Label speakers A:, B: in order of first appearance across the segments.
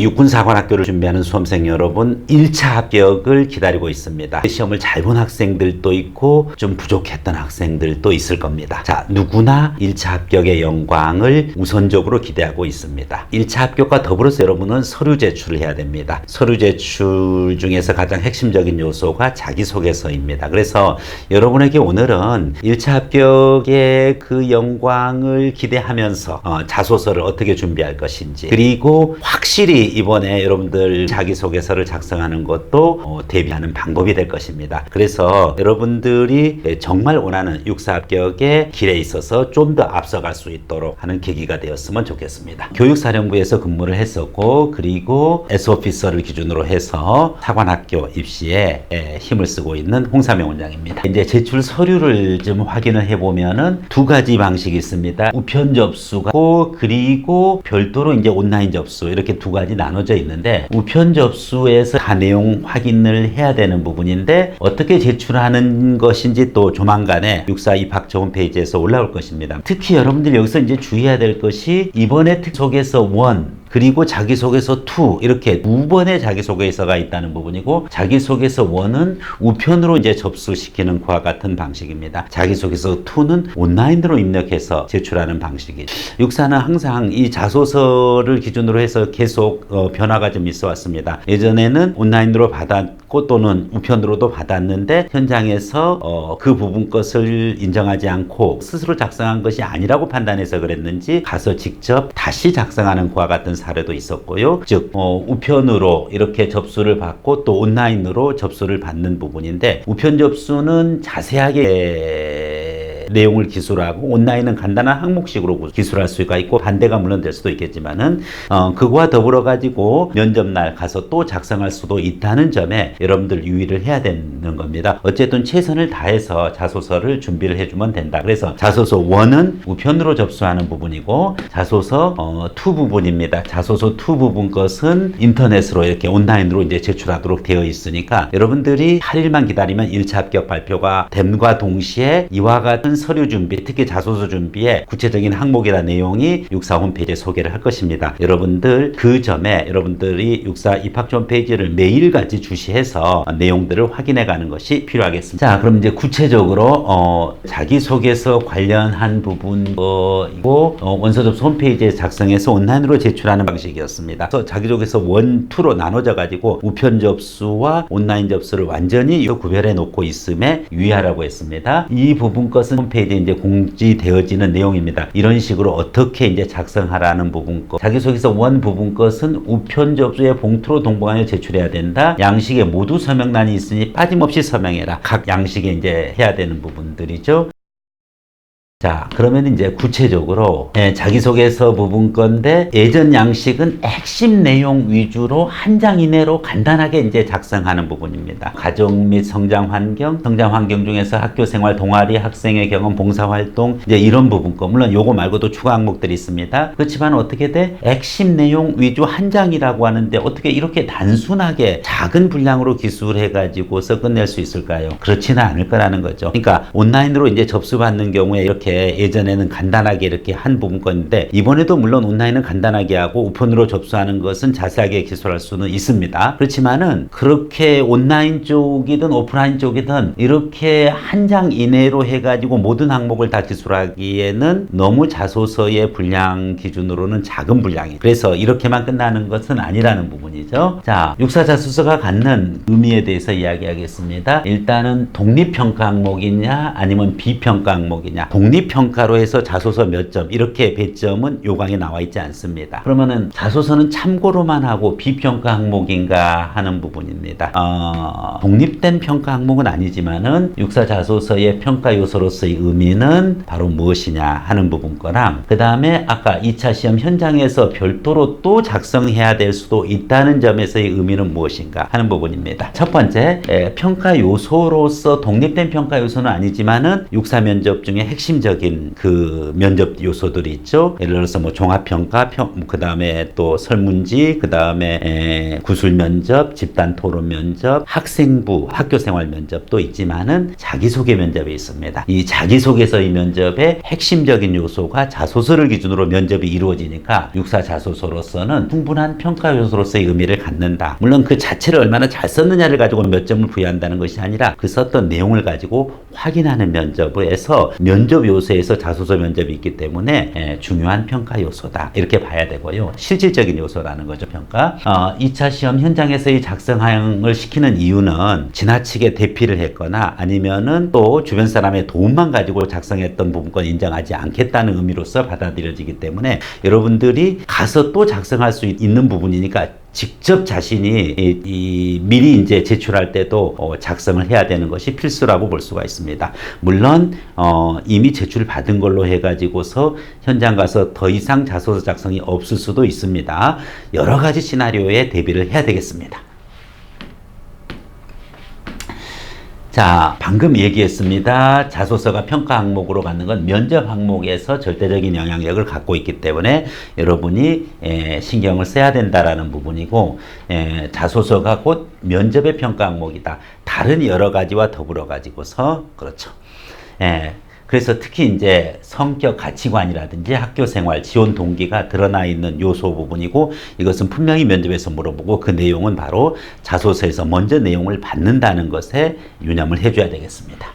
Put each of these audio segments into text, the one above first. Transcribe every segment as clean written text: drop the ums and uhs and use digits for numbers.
A: 육군사관학교를 준비하는 수험생 여러분, 1차 합격을 기다리고 있습니다. 시험을 잘 본 학생들도 있고 좀 부족했던 학생들도 있을 겁니다. 자, 누구나 1차 합격의 영광을 우선적으로 기대하고 있습니다. 1차 합격과 더불어서 여러분은 서류 제출을 해야 됩니다. 서류 제출 중에서 가장 핵심적인 요소가 자기소개서입니다. 그래서 여러분에게 오늘은 1차 합격의 그 영광을 기대하면서 자소서를 어떻게 준비할 것인지, 그리고 확실히 이번에 여러분들 자기소개서를 작성하는 것도 대비하는 방법이 될 것입니다. 그래서 여러분들이 정말 원하는 육사 합격의 길에 있어서 좀 더 앞서갈 수 있도록 하는 계기가 되었으면 좋겠습니다. 교육사령부에서 근무를 했었고, 그리고 S오피서를 기준으로 해서 사관학교 입시에 힘을 쓰고 있는 홍삼영 원장입니다. 이제 제출 서류를 좀 확인을 해보면은 두 가지 방식이 있습니다. 우편 접수가 있고, 그리고 별도로 이제 온라인 접수, 이렇게 두 가지 나눠져 있는데, 우편 접수에서 다 내용 확인을 해야 되는 부분인데 어떻게 제출하는 것인지 또 조만간에 육사 입학처 홈페이지에서 올라올 것입니다. 특히 여러분들이 여기서 이제 주의해야 될 것이, 이번에 특속에서 1 그리고 자기소개서 2 이렇게 두 번의 자기소개서가 있다는 부분이고, 자기소개서 1은 우편으로 이제 접수시키는 것과 같은 방식입니다. 자기소개서 2는 온라인으로 입력해서 제출하는 방식이죠. 육사는 항상 이 자소서를 기준으로 해서 계속 변화가 좀 있어 왔습니다. 예전에는 온라인으로 받았고 또는 우편으로도 받았는데, 현장에서 그 부분 것을 인정하지 않고 스스로 작성한 것이 아니라고 판단해서 그랬는지 가서 직접 다시 작성하는 것과 같은 사례도 있었고요. 즉 우편으로 이렇게 접수를 받고 또 온라인으로 접수를 받는 부분인데, 우편 접수는 자세하게 내용을 기술하고 온라인은 간단한 항목식으로 기술할 수가 있고, 반대가 물론 될 수도 있겠지만은 그거와 더불어 가지고 면접날 가서 또 작성할 수도 있다는 점에 여러분들 유의를 해야 되는 겁니다. 어쨌든 최선을 다해서 자소서를 준비를 해주면 된다. 그래서 자소서 1은 우편으로 접수하는 부분이고, 자소서 2 부분입니다. 자소서 2 부분 것은 인터넷으로 이렇게 온라인으로 이제 제출하도록 되어 있으니까, 여러분들이 8일만 기다리면 1차 합격 발표가 됨과 동시에 이와 같은 서류 준비, 특히 자소서 준비에 구체적인 항목이나 내용이 육사 홈페이지에 소개를 할 것입니다. 여러분들 그 점에 여러분들이 육사 입학처 홈페이지를 매일같이 주시해서 내용들을 확인해 가는 것이 필요하겠습니다. 자, 그럼 이제 구체적으로 자기소개서 관련한 부분이고, 원서 접수 홈페이지에 작성해서 온라인으로 제출하는 방식이었습니다. 그래서 자기소개서 1, 2로 나눠져 가지고 우편 접수와 온라인 접수를 완전히 구별해 놓고 있음에 유의하라고 했습니다. 이 부분 것은 홈페이지에 이제 공지되어지는 내용입니다. 이런 식으로 어떻게 이제 작성하라는 부분 것. 자기소개서 1 부분 것은 우편 접수에 봉투로 동봉하여 제출해야 된다. 양식에 모두 서명란이 있으니 빠짐없이 서명해라. 각 양식에 이제 해야 되는 부분들이죠. 자, 그러면 이제 구체적으로 자기소개서 부분 건데, 예전 양식은 핵심 내용 위주로 한 장 이내로 간단하게 이제 작성하는 부분입니다. 가정 및 성장 환경 중에서 학교 생활, 동아리, 학생의 경험, 봉사활동, 이제 이런 부분 거. 물론 요거 말고도 추가 항목들이 있습니다. 그렇지만 어떻게 돼? 핵심 내용 위주 한 장이라고 하는데 어떻게 이렇게 단순하게 작은 분량으로 기술해가지고서 끝낼 수 있을까요? 그렇지는 않을 거라는 거죠. 그러니까 온라인으로 이제 접수받는 경우에 이렇게 예전에는 간단하게 이렇게 한 부분 건데, 이번에도 물론 온라인은 간단하게 하고 우편으로 접수하는 것은 자세하게 기술할 수는 있습니다. 그렇지만은 그렇게 온라인 쪽이든 오프라인 쪽이든 이렇게 한 장 이내로 해가지고 모든 항목을 다 기술하기에는 너무 자소서의 분량 기준으로는 작은 분량이, 그래서 이렇게만 끝나는 것은 아니라는 부분이죠. 자, 육사 자소서가 갖는 의미에 대해서 이야기하겠습니다. 일단은 독립평가 항목이냐 아니면 비평가 항목이냐. 독립평가로 해서 자소서 몇 점 이렇게 배점은 요강에 나와 있지 않습니다. 그러면은 자소서는 참고로만 하고 비평가 항목인가 하는 부분입니다. 독립된 평가 항목은 아니지만은 육사 자소서의 평가 요소로서의 의미는 바로 무엇이냐 하는 부분 거랑, 그 다음에 아까 2차 시험 현장에서 별도로 또 작성해야 될 수도 있다는 점에서의 의미는 무엇인가 하는 부분입니다. 첫 번째, 평가 요소로서 독립된 평가 요소는 아니지만은 육사 면접 중에 핵심적인 핵심적인 그 면접 요소들이 있죠. 예를 들어서 뭐 종합평가, 그 다음에 또 설문지, 그 다음에 구술 면접, 집단 토론 면접, 학생부, 학교생활 면접도 있지만은 자기소개 면접이 있습니다. 이 자기소개서의 면접의 핵심적인 요소가 자소서를 기준으로 면접이 이루어지니까 육사 자소서로서는 충분한 평가 요소로서의 의미를 갖는다. 물론 그 자체를 얼마나 잘 썼느냐를 가지고 몇 점을 부여한다는 것이 아니라 그 썼던 내용을 가지고 확인하는 면접에서 면접 요소에서 자소서 면접이 있기 때문에 중요한 평가 요소다. 이렇게 봐야 되고요. 실질적인 요소라는 거죠, 평가. 2차 시험 현장에서의 작성을 시키는 이유는 지나치게 대피를 했거나 아니면은 또 주변 사람의 도움만 가지고 작성했던 부분권 인정하지 않겠다는 의미로서 받아들여지기 때문에 여러분들이 가서 또 작성할 수 있는 부분이니까 직접 자신이 미리 이제 제출할 때도 작성을 해야 되는 것이 필수라고 볼 수가 있습니다. 물론 이미 제출 받은 걸로 해가지고서 현장 가서 더 이상 자소서 작성이 없을 수도 있습니다. 여러 가지 시나리오에 대비를 해야 되겠습니다. 자, 방금 얘기했습니다. 자소서가 평가 항목으로 가는 건 면접 항목에서 절대적인 영향력을 갖고 있기 때문에 여러분이 신경을 써야 된다라는 부분이고, 자소서가 곧 면접의 평가 항목이다. 다른 여러 가지와 더불어 가지고서 그렇죠. 그래서 특히 이제 성격 가치관이라든지 학교 생활, 지원 동기가 드러나 있는 요소 부분이고, 이것은 분명히 면접에서 물어보고 그 내용은 바로 자소서에서 먼저 내용을 받는다는 것에 유념을 해줘야 되겠습니다.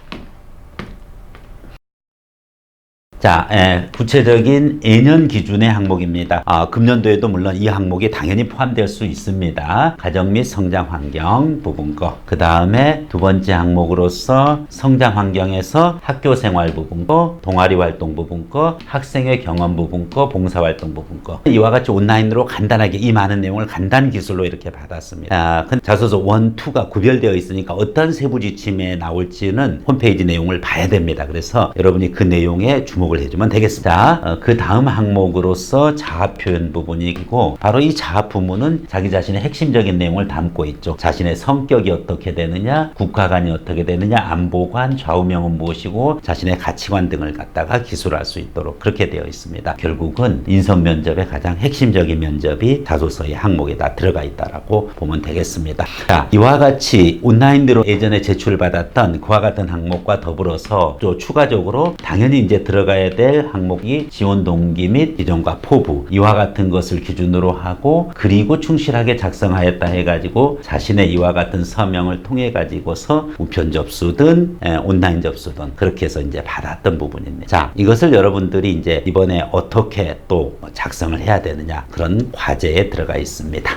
A: 자, 구체적인 예년 기준의 항목입니다. 금년도에도 물론 이 항목이 당연히 포함될 수 있습니다. 가정 및 성장 환경 부분 거. 그 다음에 두 번째 항목으로서 성장 환경에서 학교 생활 부분 거, 동아리 활동 부분 거, 학생의 경험 부분 거, 봉사 활동 부분 거. 이와 같이 온라인으로 간단하게 이 많은 내용을 간단 기술로 이렇게 받았습니다. 자소서 1, 2가 구별되어 있으니까 어떤 세부 지침에 나올지는 홈페이지 내용을 봐야 됩니다. 그래서 여러분이 그 내용에 주목을 해주면 되겠습니다. 그 다음 항목으로서 자아 표현 부분이고, 바로 이 자아 부문은 자기 자신의 핵심적인 내용을 담고 있죠. 자신의 성격이 어떻게 되느냐, 국가관이 어떻게 되느냐, 안보관, 좌우명은 무엇이고, 자신의 가치관 등을 갖다가 기술할 수 있도록 그렇게 되어 있습니다. 결국은 인성 면접의 가장 핵심적인 면접이 자소서의 항목에 다 들어가 있다라고 보면 되겠습니다. 자, 이와 같이 온라인으로 예전에 제출받았던 그와 같은 항목과 더불어서 또 추가적으로 당연히 이제 들어가야 될 항목이 지원 동기 및 기존과 포부, 이와 같은 것을 기준으로 하고, 그리고 충실하게 작성하였다 해가지고 자신의 이와 같은 서명을 통해 가지고서 우편 접수든 온라인 접수든 그렇게 해서 이제 받았던 부분입니다. 자, 이것을 여러분들이 이제 이번에 어떻게 또 작성을 해야 되느냐, 그런 과제에 들어가 있습니다.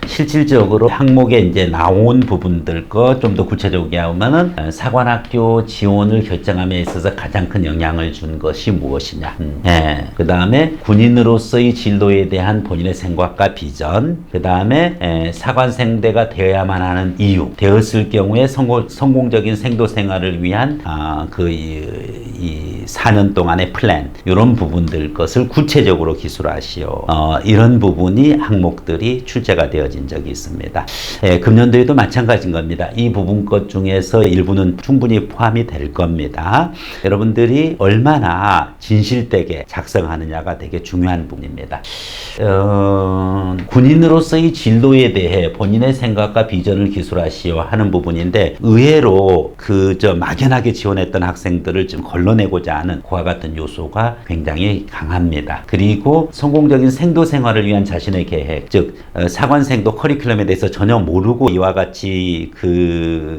A: 실질적으로 항목에 이제 나온 부분들 거 좀 더 구체적으로 하면은 사관학교 지원을 결정함에 있어서 가장 큰 영향을 준 것이 무엇이냐. 그 다음에 군인으로서의 진로에 대한 본인의 생각과 비전. 그 다음에 사관생대가 되어야만 하는 이유. 되었을 경우에 성공적인 생도 생활을 위한 이 4년 동안의 플랜. 이런 부분들 것을 구체적으로 기술하시오. 이런 부분이 항목들이 출제가 되어진 적이 있습니다. 금년도에도 마찬가지인 겁니다. 이 부분 것 중에서 일부는 충분히 포함이 될 겁니다. 여러분들이 얼마나 진실되게 작성하느냐가 되게 중요한 부분입니다. 군인으로서의 진로에 대해 본인의 생각과 비전을 기술하시오 하는 부분인데, 의외로 막연하게 지원했던 학생들을 좀 걸러내고자 하는 그와 같은 요소가 굉장히 강합니다. 그리고 성공적인 생도 생활을 위한 자신의 계획, 즉 사관생도 커리큘럼에 대해서 전혀 모르고 이와 같이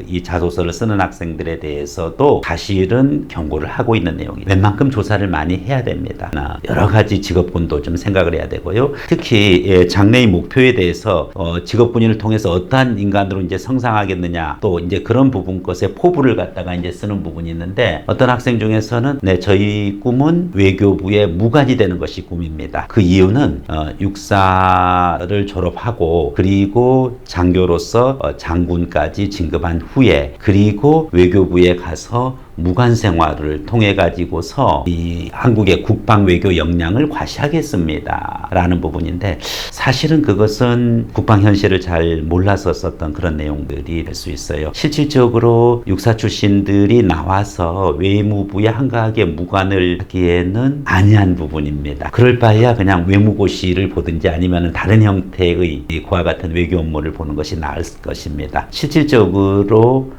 A: 이 자소서를 쓰는 학생들에 대해서도 사실은 경고를 하고 있는 내용이 웬만큼 조사를 많이 해야 됩니다. 여러 가지 직업군도 좀 생각을 해야 되고요. 특히 장래의 목표에 대해서 직업군인을 통해서 어떠한 인간으로 이제 성장하겠느냐, 또 이제 그런 부분 것에 포부를 갖다가 이제 쓰는 부분이 있는데, 어떤 학생 중에서는 저희 꿈은 외교부의 무관이 되는 것이 꿈입니다. 그 이유는 육사를 졸업하고 그리고 장교로서 장군까지 진급한 후에 그리고 외교부에 가서 무관 생활을 통해 가지고서 이 한국의 국방 외교 역량을 과시하겠습니다. 라는 부분인데 사실은 그것은 국방 현실을 잘 몰라서 썼던 그런 내용들이 될 수 있어요. 실질적으로 육사 출신들이 나와서 외무부에 한가하게 무관을 하기에는 아니한 부분입니다. 그럴 바에야 그냥 외무고시를 보든지 아니면 다른 형태의 그와 같은 외교 업무를 보는 것이 나을 것입니다. 실질적으로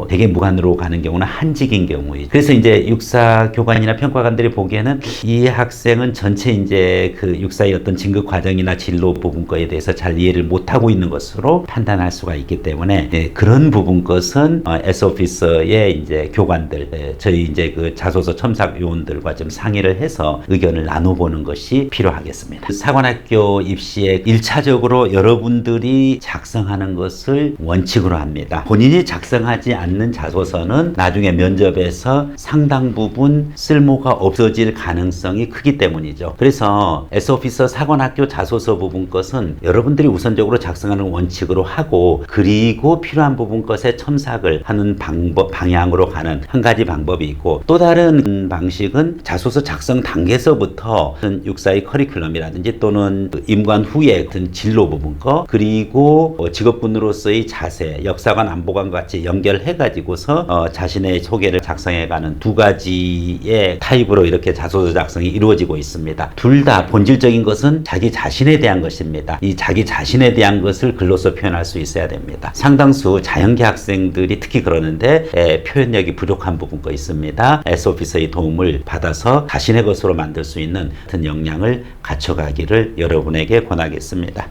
A: 되게 무관으로 가는 경우는 한직인 경우이죠. 그래서 이제 육사 교관이나 평가관들이 보기에는 이 학생은 전체 이제 그 육사의 어떤 진급 과정이나 진로 부분 거에 대해서 잘 이해를 못하고 있는 것으로 판단할 수가 있기 때문에 그런 부분 것은 S오피서의 이제 교관들, 저희 이제 그 자소서 첨삭 요원들과 좀 상의를 해서 의견을 나눠보는 것이 필요하겠습니다. 사관학교 입시에 1차적으로 여러분들이 작성하는 것을 원칙으로 합니다. 본인이 작성하지 않는 자소서는 나중에 면접에서 상당 부분 쓸모가 없어질 가능성이 크기 때문이죠. 그래서 S오피서 사관학교 자소서 부분 것은 여러분들이 우선적으로 작성하는 원칙으로 하고 그리고 필요한 부분 것에 첨삭을 하는 방향으로 가는 한 가지 방법이 있고 또 다른 방식은 자소서 작성 단계에서부터 육사의 커리큘럼이라든지 또는 임관 후에 같은 진로 부분 거 그리고 직업군으로서의 자세, 역사관, 안보관 같이 연결해가지고서 자신의 소개를 작성해가는 두 가지의 타입으로 이렇게 자소서 작성이 이루어지고 있습니다. 둘 다 본질적인 것은 자기 자신에 대한 것입니다. 이 자기 자신에 대한 것을 글로써 표현할 수 있어야 됩니다. 상당수 자연계 학생들이 특히 그러는데 표현력이 부족한 부분가 있습니다. S오피서의 도움을 받아서 자신의 것으로 만들 수 있는 같은 역량을 갖춰가기를 여러분에게 권하겠습니다.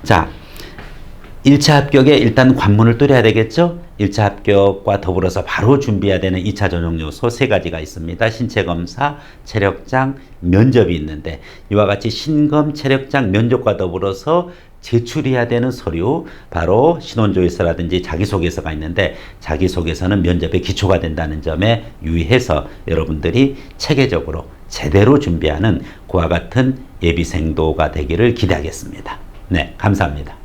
A: 자, 1차 합격에 일단 관문을 뚫어야 되겠죠? 1차 합격과 더불어서 바로 준비해야 되는 2차 전형 요소 3가지가 있습니다. 신체검사, 체력장, 면접이 있는데 이와 같이 신검, 체력장, 면접과 더불어서 제출해야 되는 서류 바로 신원조회서라든지 자기소개서가 있는데 자기소개서는 면접의 기초가 된다는 점에 유의해서 여러분들이 체계적으로 제대로 준비하는 그와 같은 예비생도가 되기를 기대하겠습니다. 네, 감사합니다.